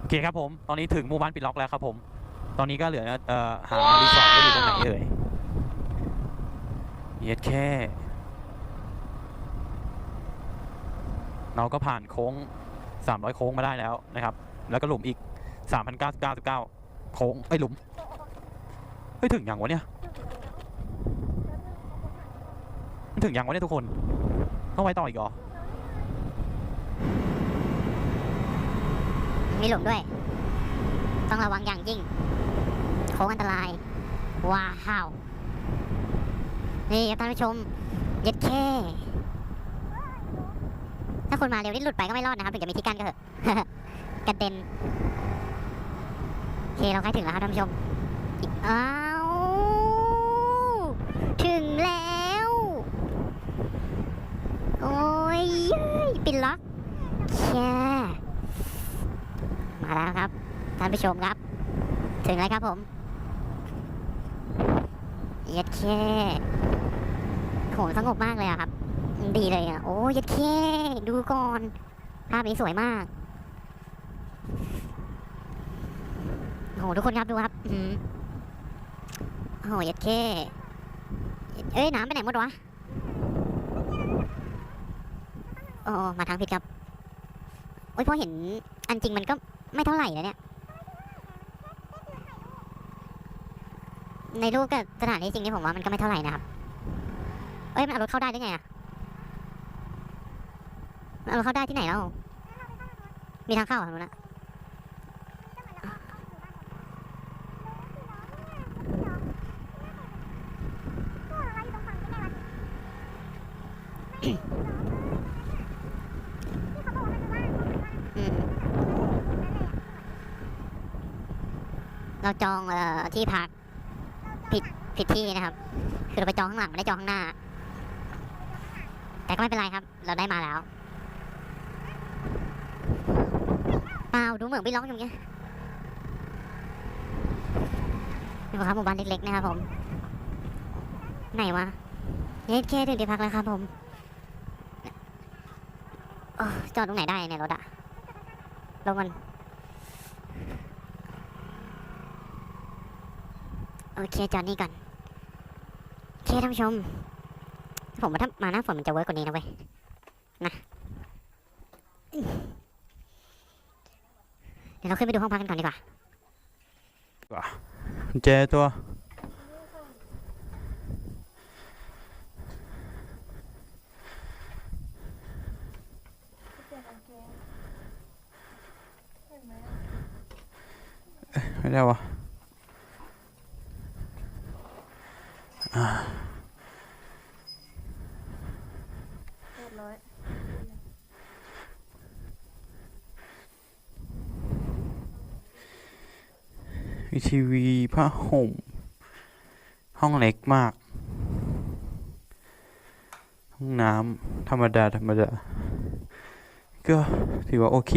เคครับผมตอนนี้ถึงหมู่บ้านปิดล็อกแล้วครับผมตอนนี้ก็เหลือหารีสอร์ทว่าอยู่ตรงไหนเอ่ยเย็ดแค่เราก็ผ่านโค้ง300โค้งมาได้แล้วนะครับแล้วก็หลุมอีก3,999โค้งไอ้หลุมเฮ้ยถึงยังวะเนี่ยถึงยังวะเนี่ยทุกคนต้องไปต่ออีกเหรอมีหลุมด้วยต้องระวังอย่างยิ่งโค้งอันตรายว้าวนี่ครับท่านผู้ชมเย็ดแค่ถ้าคนมาเร็วนี่หลุดไปก็ไม่รอดนะครับถึงจะมีที่กั้นก็เถอะ กระเด็นโอเคเราใกล้ถึงแล้วครับท่านผู้ชมอ้าวถึงแล้วโอ้ยปิดล็อกแช่มาแล้วครับท่านผู้ชมครับถึงแล้วครับผมเย็ดแค่โหสงบมากเลยอะครับดีเลยอะโอ้เย็ดแค่ดูก่อนภาพนี้สวยมากโหทุกคนครับดูครับโอ้เย็ดแค่เอ้ยน้ำไปไหนหมดวะโอ้มาทางผิดครับโอ้ยพอเห็นอันจริงมันก็ไม่เท่าไหร่แล้วเนี่ยในรูปกับสถานที่จริงนี่ผมว่ามันก็ไม่เท่าไหร่นะครับเอ้ยมันเอารถเข้าได้ได้ไงอะเอารถเข้าได้ที่ไหนแล้วมีทางเข้าเหรอนู้นนะเราจองที่พักผิดที่นะครับคือเราไปจองข้างหลังไม่ได้จองข้างหน้าแต่ก็ไม่เป็นไรครับเราได้มาแล้วเปล่าดูเหมืองไปร้องอยู่เงี้ยนี่ครับหมู่บ้านเล็กๆนะครับผมไหนวะเย็ดแค่ถึงที่พักแล้วครับผมจอดตรงไหนได้เนี่ยรถอะลงกันโอเคจอดนี่ก่อนโอเคท่านผู้ชมผมว่าถ้ามาหน้าฝนมันจะเวิร์กกว่านี้นะเว้ยนะเดี๋ยวเราขึ้นไปดูห้องพักกันก่อนดีกว่าเจตัวไม่ได้วะมีทีวีผ้าห่มห้องเล็กมากห้องน้ำธรรมดาก็ถือว่าโอเค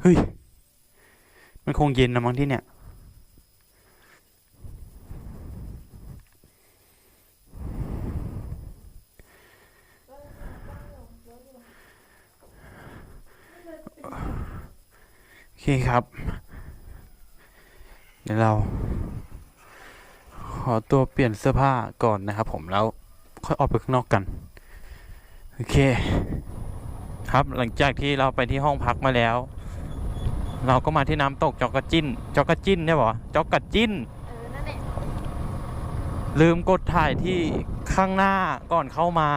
เฮ้ยมันคงเย็นนะมั้งที่เนี่ยโอเคครับเดี๋ยวเราขอตัวเปลี่ยนเสื้อผ้าก่อนนะครับผมแล้วค่อยออกไปข้างนอกกันโอเคครับหลังจากที่เราไปที่ห้องพักมาแล้วเราก็มาที่น้ำตกจอกกระจิ้นใช่ปะจอกกระจิ้นนั่นแหละลืมกดถ่ายที่ข้างหน้าก่อนเข้ามา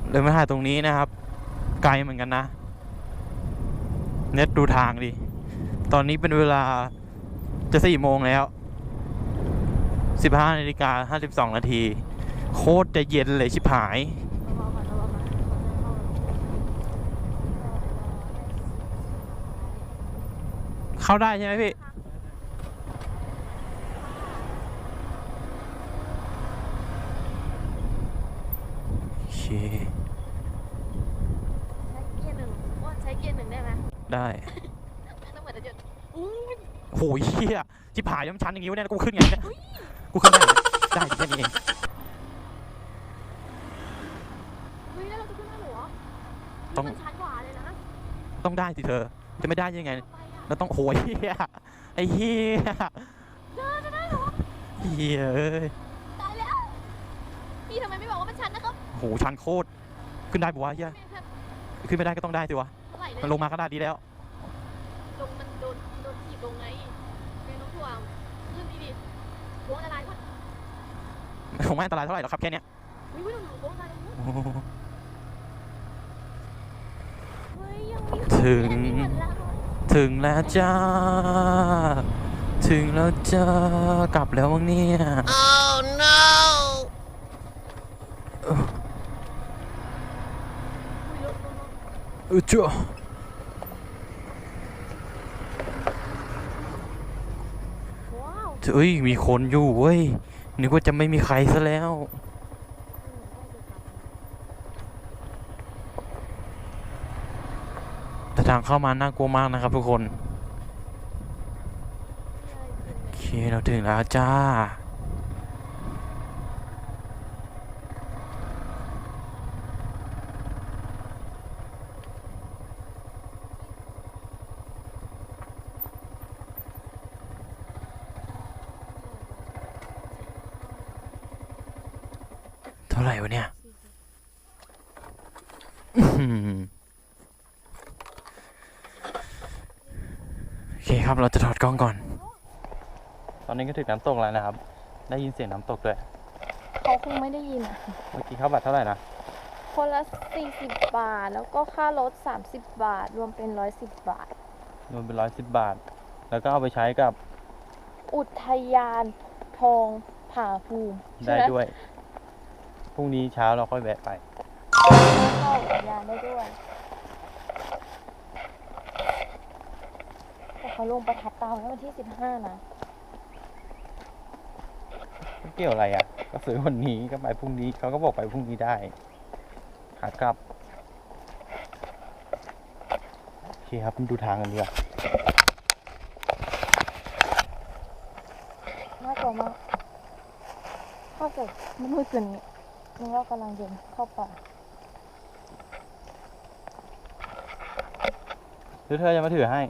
เลยมาถ่ายตรงนี้นะครับไกลเหมือนกันนะเน็ตดูทางดิตอนนี้เป็นเวลาจะ4 โมงแล้ว15:52 นาทีโคตรจะเย็นเลยชิบหายเข้าได้ใช่ไหมพี่โอเคใช้เกียร์หนึ่งได้ไหมได้ต้องเหมือนจะจุดโหยเฮียชิบหายย้ำชันอย่างงี้วะเนี่ยกูขึ้นไงเนี่ยกูขึ้นได้แค่นี้เองเฮ้ยแล้วเราจะขึ้นได้เหรอ ต้อง มันชันกว่าเลยนะ ต้องได้สิเธอ จะไม่ได้ยังไง ทำไมอ่ะ เราต้องโหยเฮียไอ้เฮีย เดินจะได้เหรอ เฮียเอ้ย ตายแล้วพี่ทำไมไม่บอกว่ามันชันนะครับ โหชันโคตร ขึ้นได้ปะวะเฮีย แม่ครับ ขึ้นไม่ได้ก็ต้องได้สิวะ เท่าไหร่เลย มันลงมาก็ได้ดีแล้ว ลงมันโดนถีบลงไงเป็นน้องถ่วงขึ้นดีโค้งอะไรก่อน คงไม่อันตรายเท่าไหร่หรอกครับแค่เนี้ย วิ่งหนูโค้งอะไร โอ้โห เฮ้ยยังมี ถึง เหมือนเรา ถึงแล้วจ้า ถึงแล้วจ้ากลับแล้วมั้งเนี่ย Oh no จ้า ว้าว เอ้ยมีคนอยู่เว้ยนึกว่าจะไม่มีใครซะแล้ว แต่ทางเข้ามาน่ากลัวมากนะครับทุกคน โอเคเราถึงแล้วจ้า เท่าไหร่วะเนี่ยอื้อหือโอเคครับเราจะถอดกล้องก่อน ตอนนี้ก็ถึงน้ำตกแล้วนะครับ ได้ยินเสียงน้ำตกด้วย เขาคงไม่ได้ยิน เมื่อกี้เข้าบัตรเท่าไหร่นะ คนละ40 บาท แล้วก็ค่ารถ30 บาท รวมเป็น110 บาท รวมเป็น110 บาท แล้วก็เอาไปใช้กับ อุทยานทองผาภูมิ ได้ด้วย พรุ่งนี้เช้าเราค่อยแวะไป เข้าอุทยานได้ด้วย แต่เขาลงประทับเตาวันที่15นะ เกี่ยวอะไรอ่ะ ก็ซื้อวันนี้ก็ไปพรุ่งนี้เขาก็บอกไปพรุ่งนี้ได้ขากลับโอเคครับมาดูทางกันดีกว่า น่ากลัวมากถ้าเกิดมันมืดกว่านี้นึกว่ากำลังเดินเข้าป่า หรือเธอจะมาถือให้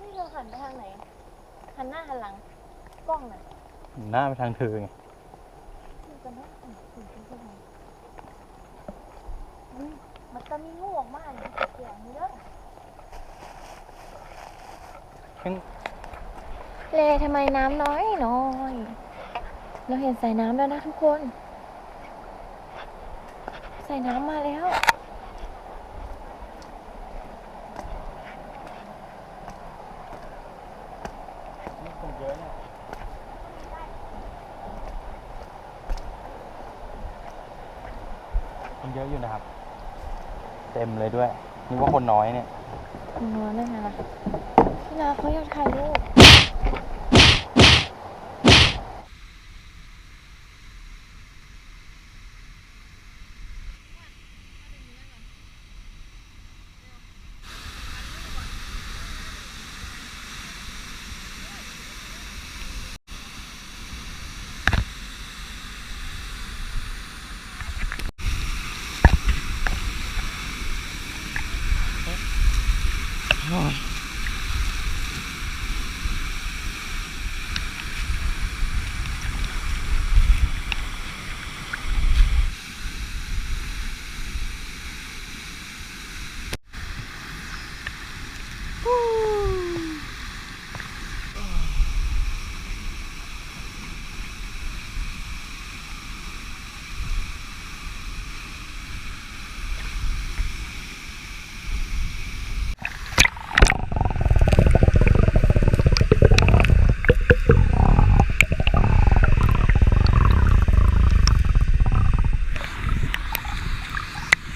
นี่เธอหันไปทางไหน หันหน้าหันหลัง กล้องน่ะ หน้าไปทางเธอไง มันจะไม่หันถึงที่ไหนมันจะมีงูออกมาอย่างนี้เสียงนี้เด้อเลทำไมน้ำน้อยน้อย เราเห็นสายน้ำแล้วนะทุกคน สายน้ำมาแล้ว คนเยอะเนี่ยคนเยอะอยู่นะครับ เต็มเลยด้วยนึกว่าคนน้อยเนี่ย นัวนั่นไงล่ะพี่นาเขาอยากถ่ายรูป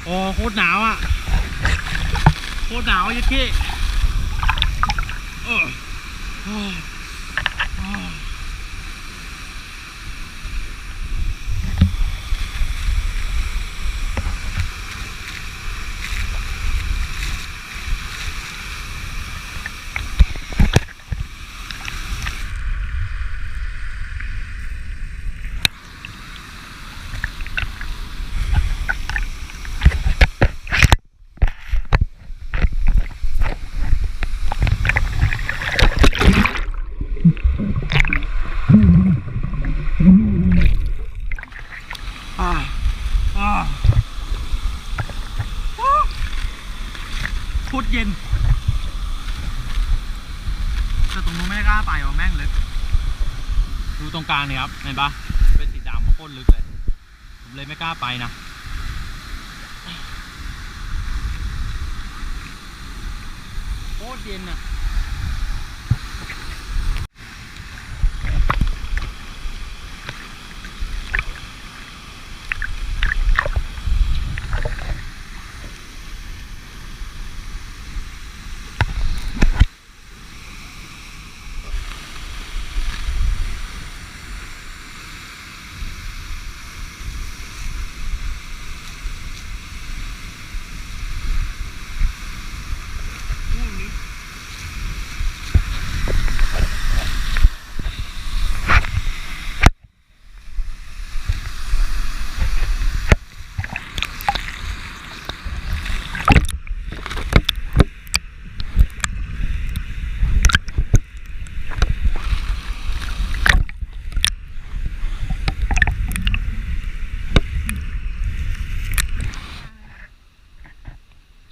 โอ้โคตรหนาวอ่ะ โคตรหนาวยัดกี้ เย็นแต่ตรงนู้นไม่กล้าไปว่ะแม่งลึกดูตรงกลางนี่ครับเห็นปะเป็นสีดำโคตรลึกเลยผมเลยไม่กล้าไปนะโคตรเย็นอ่ะ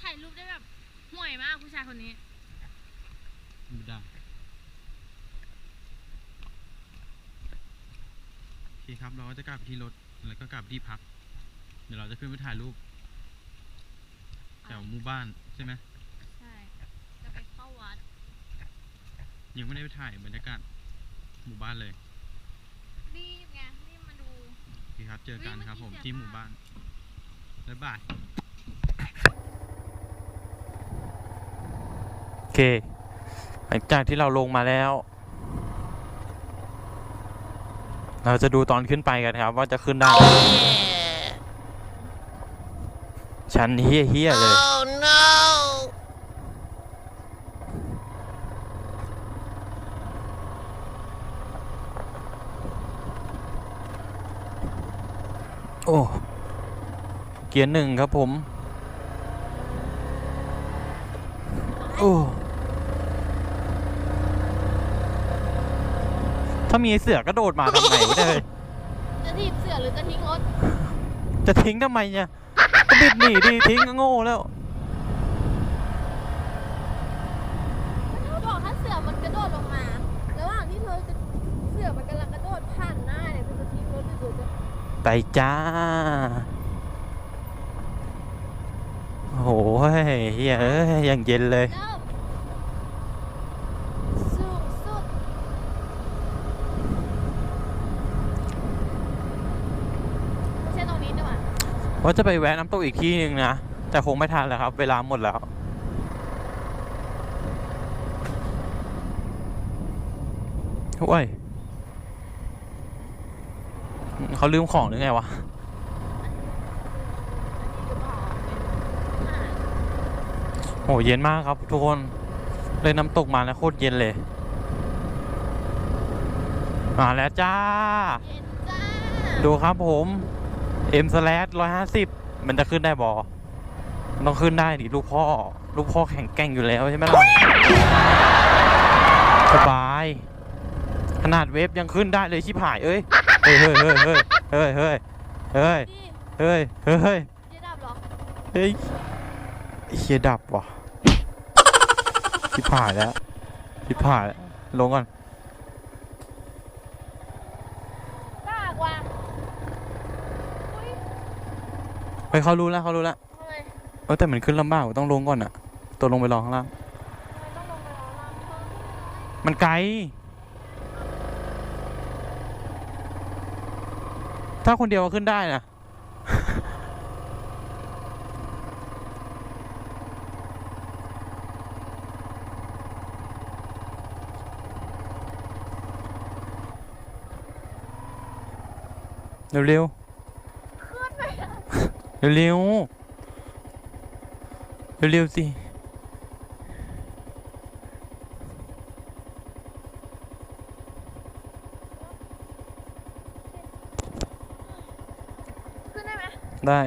ถ่ายรูปได้แบบห่วยมากผู้ชายคนนี้ไม่ได้โอเคครับเราก็จะกลับที่รถแล้วก็กลับที่พักเดี๋ยวเราจะขึ้นไปถ่ายรูปแถวหมู่บ้านใช่ไหมใช่จะไปเข้าวัดยังไม่ได้ไปถ่ายบรรยากาศหมู่บ้านเลยรีบไงรีบมาดูโอเคครับเจอกันครับผมที่หมู่บ้านบ๊ายบายโอเคหลังจากที่เราลงมาแล้วเราจะดูตอนขึ้นไปกันครับว่าจะขึ้นได้ไหมชันเฮี้ยเลย oh, no. โอ้เกียร์หนึ่งครับผมโอ้ถ้ามีเสือกระโดดมาทำไมวะเนี่ยจะถีบเสือหรือจะทิ้งรถจะทิ้งทำไมเนี่ยก็บิดหนีดิทิ้งก็โง่แล้วเขาบอกถ้าเสือมันกระโดดลงมาระหว่างที่เธอจะเสือมันกำลังกระโดดผ่านหน้าเนี่ยเธอจะทิ้งรถหรือจะไปจ้าโอ้ยเฮ้ยยังเย็นเลยว่าจะไปแวะน้ำตกอีกที่หนึ่งนะแต่คงไม่ทันแล้วครับเวลาหมดแล้วโอ้ยเขาลืมของหรือไงวะโหเย็นมากครับทุกคนเลยน้ำตกมาแล้วโคตรเย็นเลยมาแล้วจ้าดูครับผมM/150มันจะขึ้นได้บอมันต้องขึ้นได้ดิลูกพ่อแข็งแกร่งอยู่แล้วใช่ไหมล่ะสบายขนาดเวฟยังขึ้นได้เลยชิบหายเอ้ยเฮ้ยเฮ้ยเฮ้ยเฮ้ยเฮ้ยเฮ้ยเฮ้ยเฮ้ยเฮ้ยเฮ้ยเฮ้ยเฮียดับว่ะชิบหายแล้วชิบหายลงก่อนไปเขารู้แล้วแต่มันขึ้นลำบากต้องลงก่อนอะตัวลงไปรอข้างล่างมันไกลถ้าคนเดียวขึ้นได้นะเร็วเร็วสิขึ้นได้ไหมได้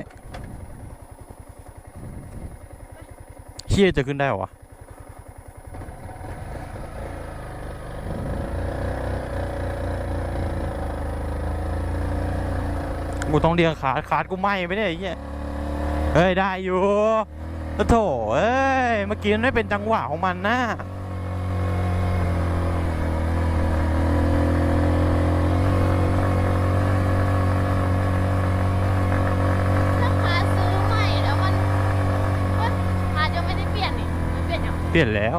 เฮียจะขึ้นได้เหรอวะกูต้องเรียงขาดกูไหมไม่ได้ไอ้เหี้ยเฮ้ยได้อยู่ โถเอ้ย เมื่อกี้มันไม่เป็นจังหวะของมันนะ ถ้าพาซื้อใหม่แล้วมันก็พายังไม่ได้เปลี่ยนนี่มันเปลี่ยนยัง เปลี่ยนแล้ว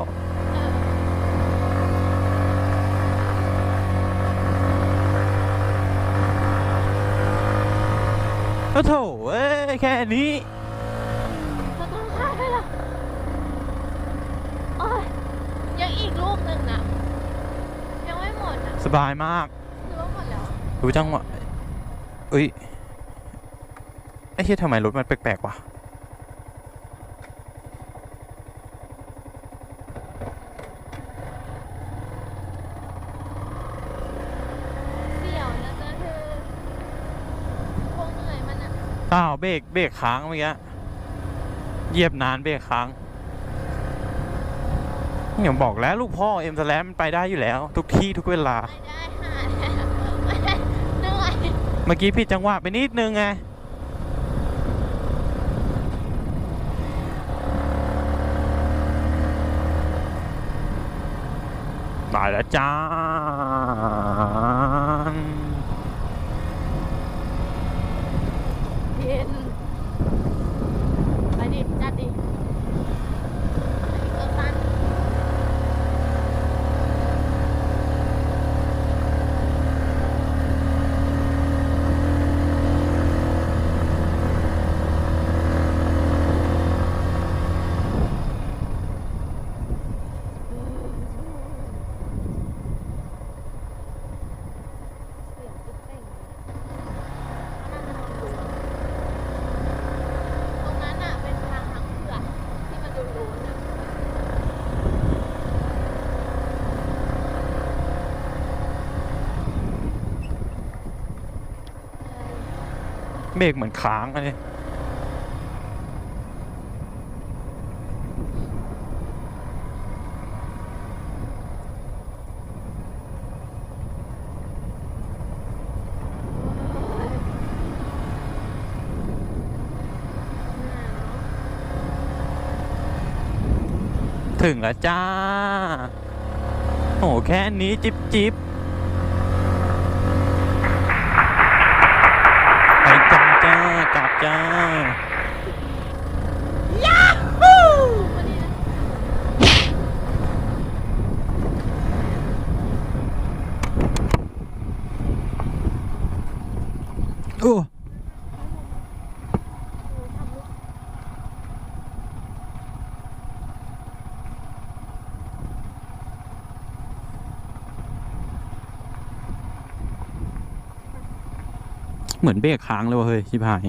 เออ โถเอ้ย แค่นี้ เราต้องพาไปเหรอโอ้ยยังอีกลูกหนึ่งนะยังไม่หมดอ่ะ สบายมาก คือว่าหมดแล้ว ดูจังหวะเอ้ย ไอ้เหี้ยทำไมรถมันแปลกๆวะ เสี่ยวนะจ๊ะเธอคงเหนื่อยมันอ่ะ อ้าวเบรกค้างเมื่อกี้เหยียบนานเบรกค้างอย่างบอกแล้วลูกพ่อเอ็มสแลมมันไปได้อยู่แล้ว ทุกที่ทุกเวลา ไม่ได้หาแล้วไม่ได้เหนื่อย เมื่อกี้ผิดจังหวะไปนิดนึงไงตายแล้วจ้า เย็นไปดิจัดดิเออสั้นเสียงจิ๊บเป่งเขาน่าจะนอนดูตรงนั้นอ่ะเป็นทางทั้งเผือกที่มันดูรูนอ่ะ เบรกเหมือนค้างเลย ถึงแล้วจ้า โอ้แค่นี้จิบจิบไปจ้ากลับจ้า มาดินะ โอ้ เหมือนเบรกค้างเลยว่ะเฮ้ยชิบหาย